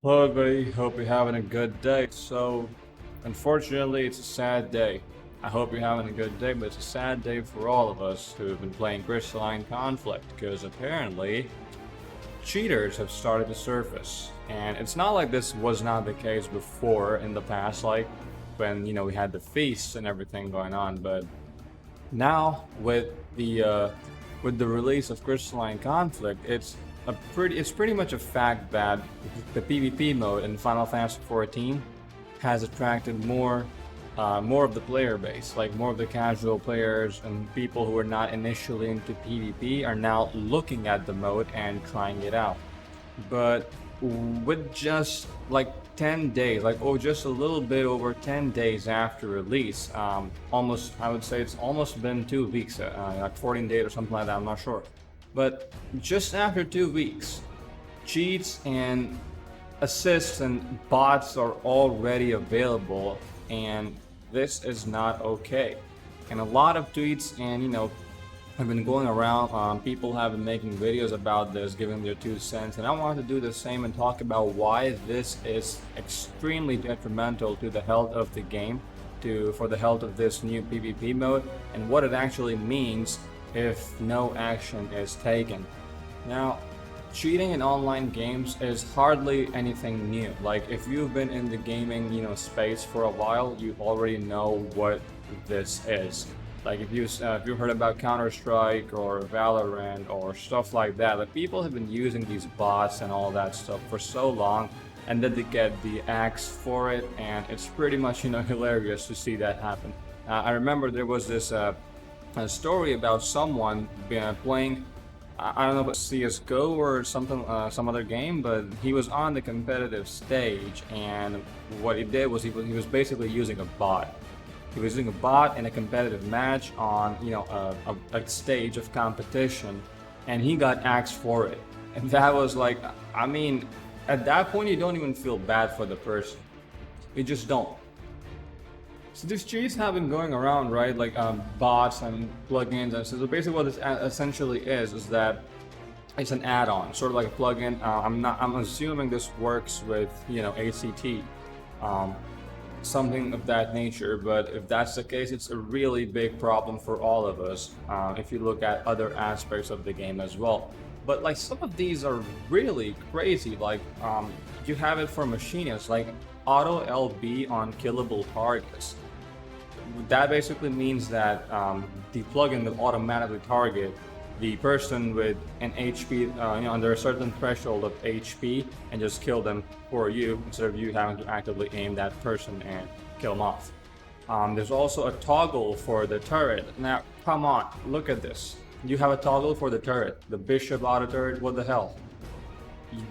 Hello everybody, hope you're having a good day. So, unfortunately, it's a sad day. I hope you're having a good day, but it's a sad day for all of us who have been playing Crystalline Conflict, because apparently, cheaters have started to surface. And it's not like this was not the case before in the past, like when, we had the feasts and everything going on, but now with the release of Crystalline Conflict, it's pretty much a fact that the PvP mode in Final Fantasy XIV has attracted more of the player base, like more of the casual players and people who are not initially into PvP are now looking at the mode and trying it out. But with just like 10 days, just a little bit over 10 days after release, I would say it's almost been 2 weeks, like 14 days or something like that, I'm not sure. But just after 2 weeks, cheats and assists and bots are already available, and this is not okay. And a lot of tweets and have been going around. People have been making videos about this, giving their 2 cents, and I wanted to do the same and talk about why this is extremely detrimental to the health of the game, for the health of this new PvP mode, and what it actually means if no action is taken. Now, cheating in online games is hardly anything new. Like, if you've been in the gaming, space for a while, you already know what this is. Like, if you've heard about Counter-Strike or Valorant or stuff like that, like, people have been using these bots and all that stuff for so long, and then they get the axe for it, and it's pretty much, hilarious to see that happen. I remember there was this a story about someone playing, I don't know about CS:GO or something, some other game, but he was on the competitive stage, and what he did was he was basically using a bot. He was using a bot in a competitive match on a stage of competition, and he got axed for it. And that was like, I mean, at that point you don't even feel bad for the person. You just don't. So these cheats have been going around, right? Like bots and plugins. And so basically, what this essentially is that it's an add-on, sort of like a plugin. I'm assuming this works with ACT, something of that nature. But if that's the case, it's a really big problem for all of us. If you look at other aspects of the game as well. But like some of these are really crazy. Like you have it for machinists, like auto LB on killable targets. That basically means that the plugin will automatically target the person with an HP, under a certain threshold of HP, and just kill them for you instead of you having to actively aim that person and kill them off. There's also a toggle for the turret. Now, come on, look at this. You have a toggle for the turret, the bishop auto turret. What the hell?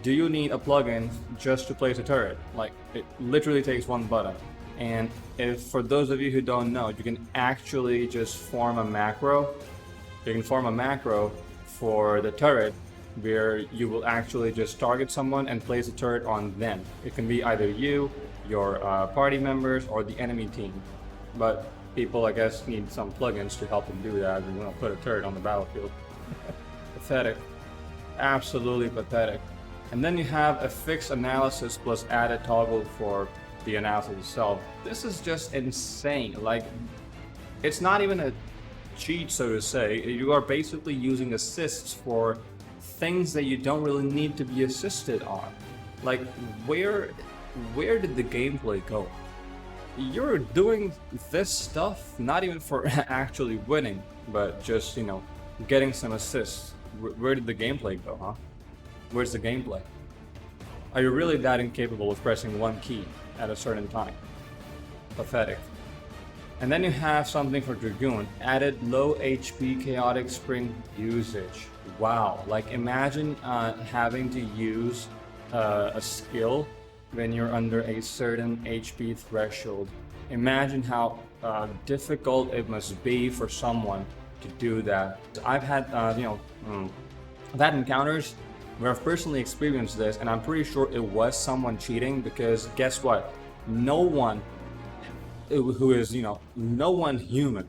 Do you need a plugin just to place a turret? Like, it literally takes one button. And if, for those of you who don't know, you can actually just form a macro. You can form a macro for the turret where you will actually just target someone and place a turret on them. It can be either you, your party members, or the enemy team. But people, I guess, need some plugins to help them do that. They're going to put a turret on the battlefield. Pathetic. Absolutely pathetic. And then you have a fixed analysis plus added toggle for the analysis itself. This is just insane. Like, it's not even a cheat, so to say. You are basically using assists for things that you don't really need to be assisted on. Like, where did the gameplay go? You're doing this stuff not even for actually winning, but just, getting some assists. Where did the gameplay go, huh? Where's the gameplay? Are you really that incapable of pressing one key at a certain time? Pathetic. And then you have something for Dragoon, added low HP chaotic spring usage. Wow, like imagine having to use a skill when you're under a certain HP threshold. Imagine how difficult it must be for someone to do that. I've had, I've had encounters where I've personally experienced this, and I'm pretty sure it was someone cheating, because guess what? No one no one human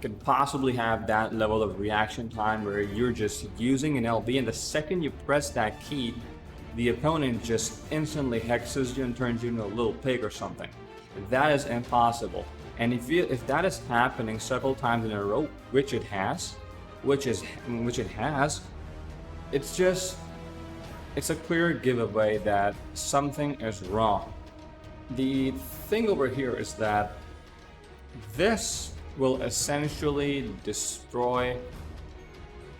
can possibly have that level of reaction time where you're just using an LB, and the second you press that key, the opponent just instantly hexes you and turns you into a little pig or something. That is impossible. And if that is happening several times in a row, which it has, it's a clear giveaway that something is wrong. The thing over here is that this will essentially destroy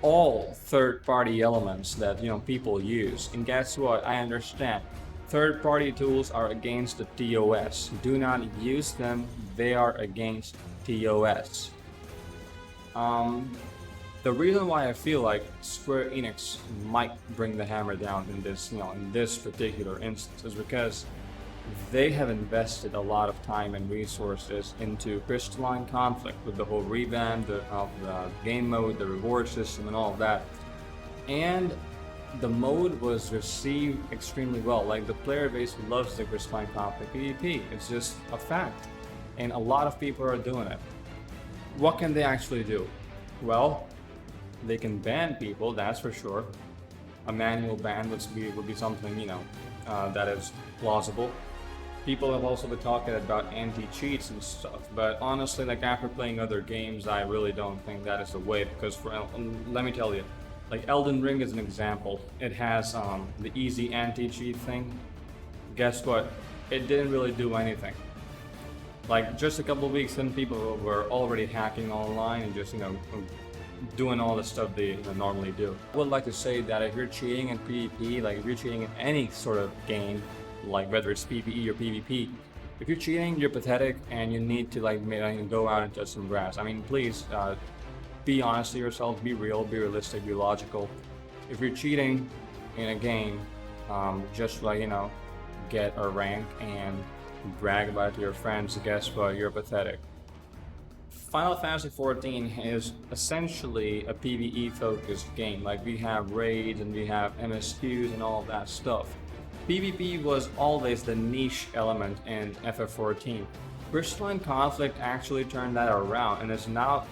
all third-party elements that people use. And guess what? I understand. Third-party tools are against the TOS. Do not use them. They are against TOS. The reason why I feel like Square Enix might bring the hammer down in this particular instance is because they have invested a lot of time and resources into Crystalline Conflict with the whole revamp of the game mode, the reward system, and all of that. And the mode was received extremely well. Like, the player base loves the Crystalline Conflict PvP. It's just a fact. And a lot of people are doing it. What can they actually do? Well, they can ban people, that's for sure. A manual ban would be something, that is plausible. People have also been talking about anti-cheats and stuff, but honestly, like, after playing other games, I really don't think that is the way, because let me tell you, like, Elden Ring is an example. It has the easy anti-cheat thing. Guess what? It didn't really do anything. Like, just a couple weeks in, people were already hacking online and just, doing all the stuff they normally do. I would like to say that if you're cheating in PvP, like if you're cheating in any sort of game, like whether it's PvE or PvP, if you're cheating, you're pathetic and you need to go out and touch some grass. I mean, please be honest to yourself, be real, be realistic, be logical. If you're cheating in a game, just get a rank and brag about it to your friends, guess what? You're pathetic. Final Fantasy XIV is essentially a PvE focused game. Like, we have raids and we have MSQs and all of that stuff. PvP was always the niche element in FF14. Crystalline Conflict actually turned that around and is now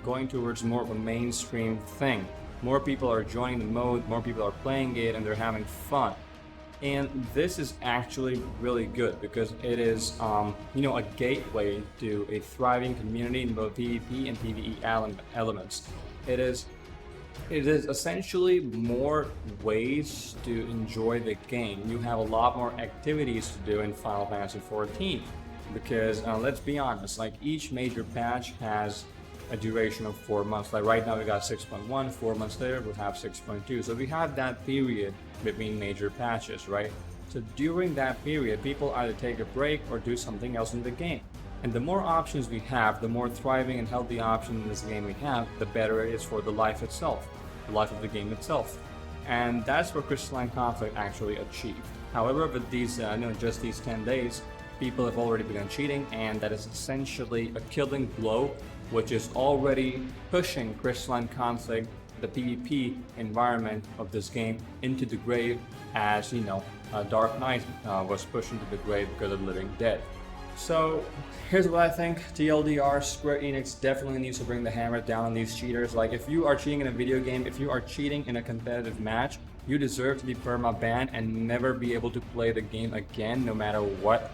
going towards more of a mainstream thing. More people are joining the mode, more people are playing it, and they're having fun. And this is actually really good because it is a gateway to a thriving community in both PvP and PvE elements. It is essentially more ways to enjoy the game. You have a lot more activities to do in Final Fantasy XIV because let's be honest, like, each major patch has a duration of 4 months. Like, right now we got 6.1, 4 months later we'll have 6.2. So we have that period between major patches, right? So during that period, people either take a break or do something else in the game. And the more options we have, the more thriving and healthy options in this game we have, the better it is for the life itself, the life of the game itself. And that's what Crystalline Conflict actually achieved. However, with these, just these 10 days, people have already begun cheating, and that is essentially a killing blow, which is already pushing Crystalline Conflict, the PvP environment of this game, into the grave, as Dark Knight was pushed into the grave because of Living Dead. So here's what I think. TLDR, Square Enix definitely needs to bring the hammer down on these cheaters. Like, if you are cheating in a video game, if you are cheating in a competitive match, you deserve to be perma banned and never be able to play the game again, no matter what.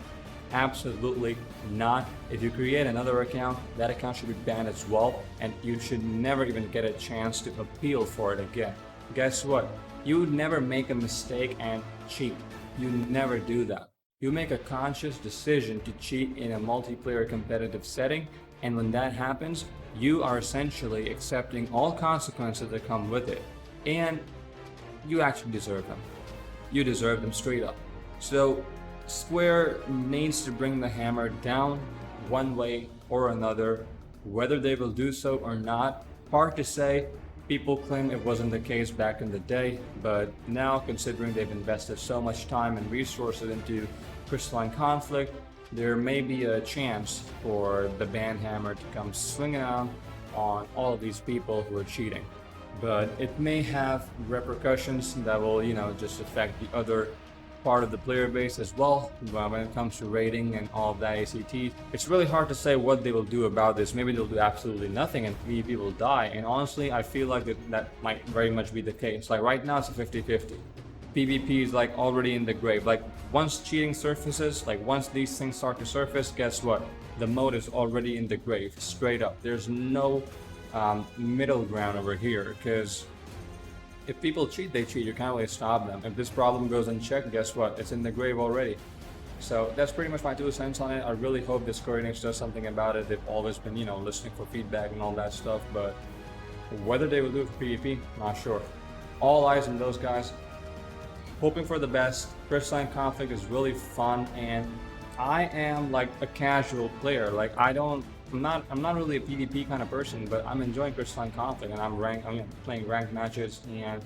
Absolutely not. If you create another account, that account should be banned as well, and you should never even get a chance to appeal for it again. Guess what? You would never make a mistake and cheat. You never do that. You make a conscious decision to cheat in a multiplayer competitive setting, and when that happens, you are essentially accepting all consequences that come with it, and you actually deserve them. You deserve them straight up. So Square needs to bring the hammer down one way or another. Whether they will do so or not, hard to say. People claim it wasn't the case back in the day, but now, considering they've invested so much time and resources into Crystalline Conflict, there may be a chance for the ban hammer to come swinging out on all of these people who are cheating. But it may have repercussions that will, just affect the other part of the player base as well when it comes to rating and all of that ACT. It's really hard to say what they will do about this. Maybe they'll do absolutely nothing and PvP will die. And honestly, I feel like that might very much be the case. Like, right now it's a 50-50. PvP is like already in the grave. Like once cheating surfaces, like once these things start to surface, guess what? The mode is already in the grave, straight up. There's no middle ground over here, because if people cheat, they cheat. You can't really stop them. If this problem goes unchecked, guess what? It's in the grave already. So that's pretty much my 2 cents on it. I really hope that Square Enix does something about it. They've always been, you know, listening for feedback and all that stuff, but whether they will do it for PvP, not sure. All eyes on those guys. Hoping for the best. Crystalline Conflict is really fun, and I am like a casual player. Like I'm not really a PvP kind of person, but I'm enjoying Crystalline Conflict, and I'm playing ranked matches, and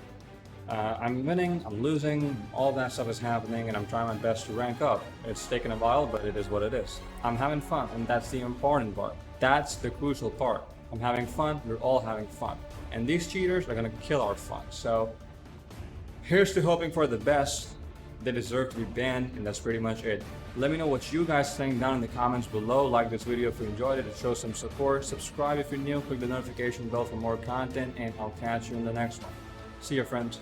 I'm winning, I'm losing, all that stuff is happening, and I'm trying my best to rank up. It's taken a while, but it is what it is. I'm having fun, and that's the important part. That's the crucial part. I'm having fun, we're all having fun. And these cheaters are gonna kill our fun. So here's to hoping for the best. They deserve to be banned, and that's pretty much it. Let me know what you guys think down in the comments below. Like this video if you enjoyed it and show some support. Subscribe if you're new, click the notification bell for more content, and I'll catch you in the next one. See you, friends.